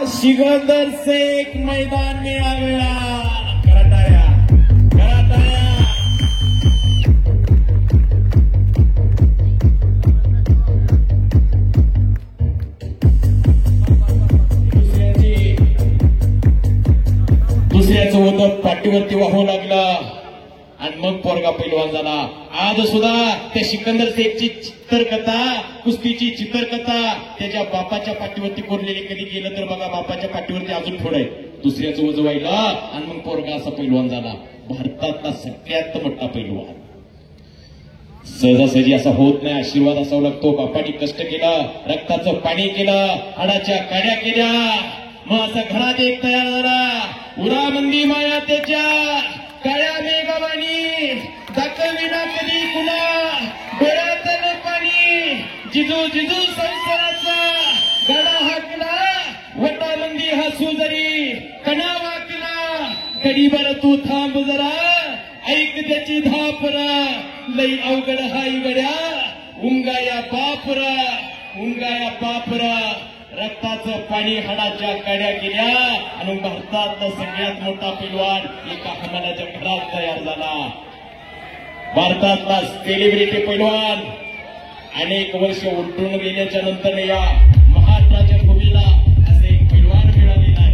सिकंदर शेख मैदान में आ गया। कराटाया कराटाया दुसऱ्याचं होतं पाठीवरती वाहू लागला आणि मग पोरगा पैलवान झाला। आज सुद्धा त्या सिकंदर शेखची चित्रकथा, कुस्तीची चित्रकथा त्याच्या बापाच्या पाठीवरती कोरलेली कधी गेलं तर बघा, बापाच्या पाठीवरती अजून थोडं आहे, दुसऱ्याचं वजन व्हायला आणि मग पोरगा असा पैलवान झाला। भारतातला सगळ्यात मोठा पैलवान सहजासहजी असा होत नाही, आशीर्वाद असावा लागतो। बापाने कष्ट केला, रक्ताचं पाणी केलं, हाडाच्या काड्या केल्या, मग असा घरात एक तयार झाला। उरामंदी माया त्याच्या काळ्या मेघवाणी दाखल विना कधी कुणा डोळ्यातलं पाणी जिजू जिजू संसाराचा गाडा हाकला, वटामंदी हसू जरी कणा वाकला, गडीभर तू थांब जरा ऐक त्याची धापरा, लई अवघड हाय गड्या उंगाया बापरा, उंगाया बापरा। रक्ताचं पाणी हाडाच्या काड्या केल्या आणि भारतातला सगळ्यात मोठा पैलवान एका हमालाच्या घरात तयार झाला। भारतातला सेलिब्रिटी पैलवान अनेक वर्ष उलटून गेल्याच्या नंतर या महाराष्ट्राच्या भूमीला असे एक पैलवान मिळालेला आहे।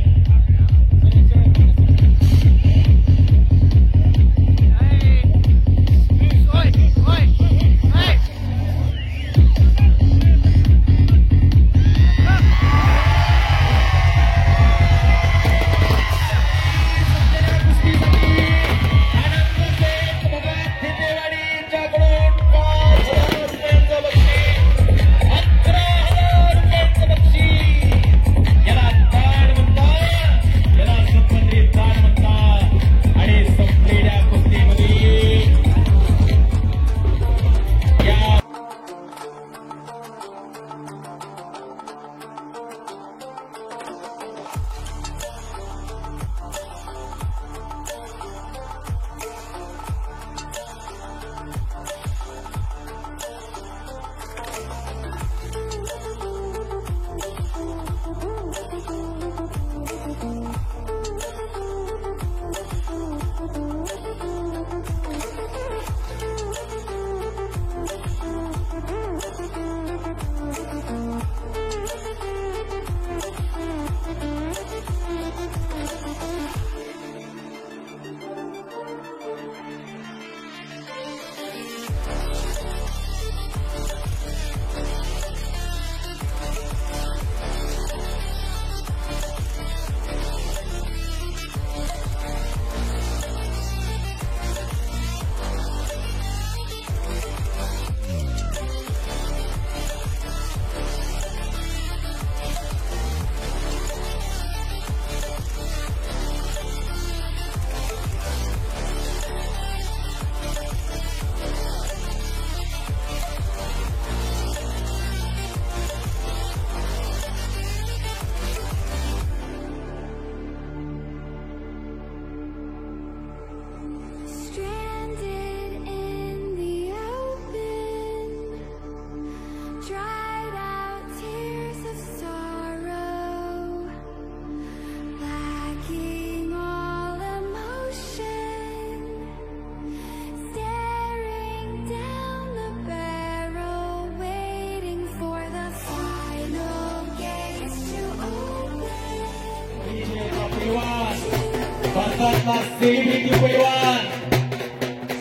भारतातला सेलिब्रिटी पैलवान,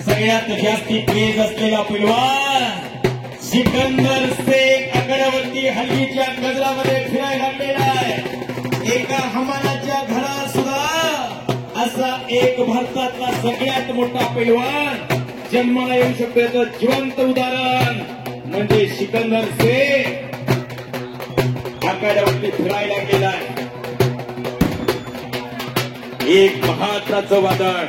सगळ्यात जास्ती क्रेज असलेला पैलवान सिकंदर शेख आकड्यावरती हल्लीच्या गजरामध्ये फिरायला लागलेला आहे। एका हमालाच्या घरात सुद्धा असा एक भारतातला सगळ्यात मोठा पैलवान जन्माला येऊ शकतो, याचं जिवंत उदाहरण म्हणजे सिकंदर शेख आकड्यावरती फिरायला लागलेला आहे। एक महाराष्ट्राचं वादळ,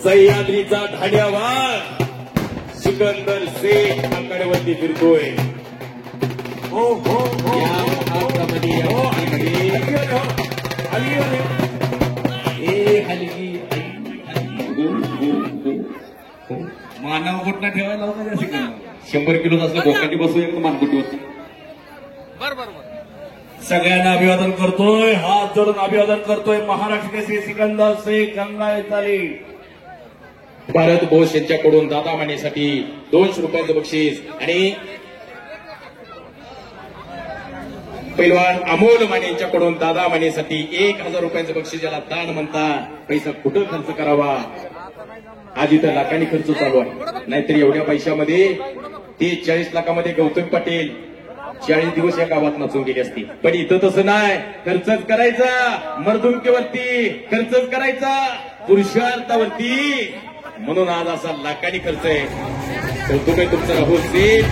सह्याद्रीचा धाड्यावार सिकंदर शेख आकड्यावरती फिरतोय। हो हो हो महाराष्ट्रामध्ये मानव कुठला ठेवायला होता 100 किलो असलं बोकाटी बसू एक मानकुटीवरती। बरोबर सगळ्यांना अभिवादन करतोय, हात जोडून अभिवादन करतोय महाराष्ट्र केसरी सिकंदर शेख गंगा चाली. भारत बोस यांच्याकडून दादा मानेसाठी 200 रुपयांचं बक्षीस आणि पैलवान अमोल माने यांच्याकडून दादा मानेसाठी 1000 रुपयांचं बक्षीस, ज्याला दान म्हणतात. पैसा कुठं खर्च करावा, आज इथं लाखांनी खर्च चालू आहे. नाहीतर एवढ्या पैशामध्ये ते 40 लाखामध्ये गौतम पाटील 40 दिवस या गावात नाचून गेले असते. पण इथं तसं नाही, खर्चच करायचा, मर्दुमकीवरती खर्चच करायचा, पुरुषार्थावरती. म्हणून आज असा लाखांनी खर्च आहे. कौतुक आहे तुमचं राहुल सेठ.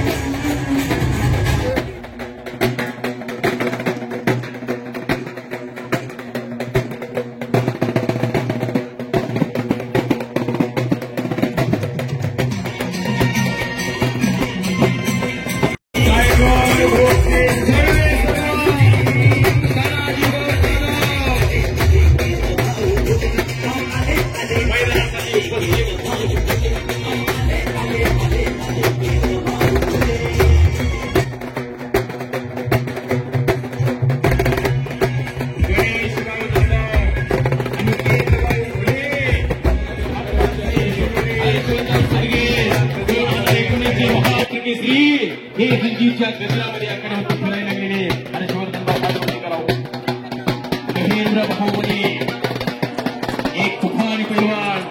हे रणजीतच्या गजरामध्ये आकडे फिरायला लागलेले हर्षवर्धन बाबा करावं. महेंद्र भाऊमध्ये एक तुफान पैलवान.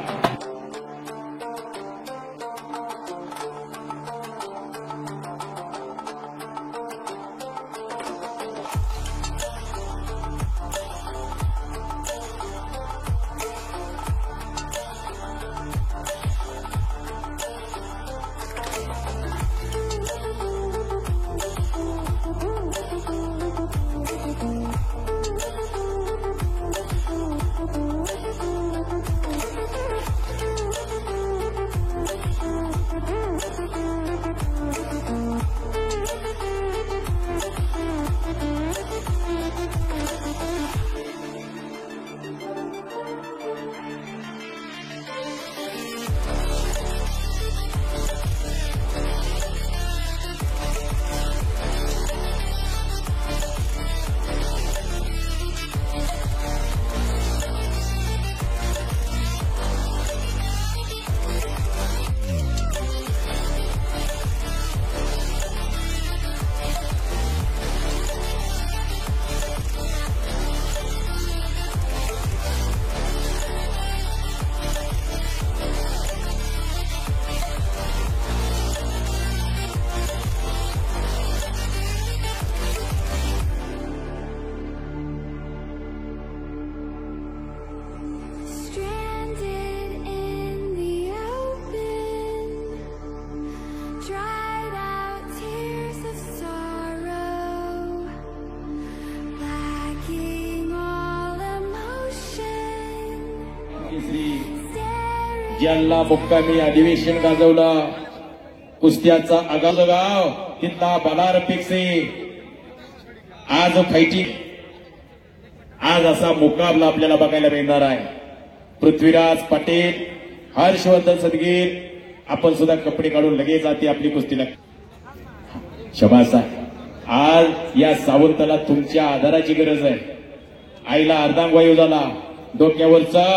ज्यांना मुक्कामी अधिवेशन गाजवला, कुस्त्याचा आगाज गाव तिथला बलार पेक्षे आज फायटिंग, आज असा मुकाबला आपल्याला बघायला मिळणार आहे. पृथ्वीराज पाटील, हर्षवर्धन सदगीर, आपण सुद्धा कपडे काढून लगेच आती आपली कुस्तीला. शबास आहे. आज या सावंताला तुमच्या आधाराची गरज आहे. आईला अर्धांगवायू झाला, डोक्यावरचा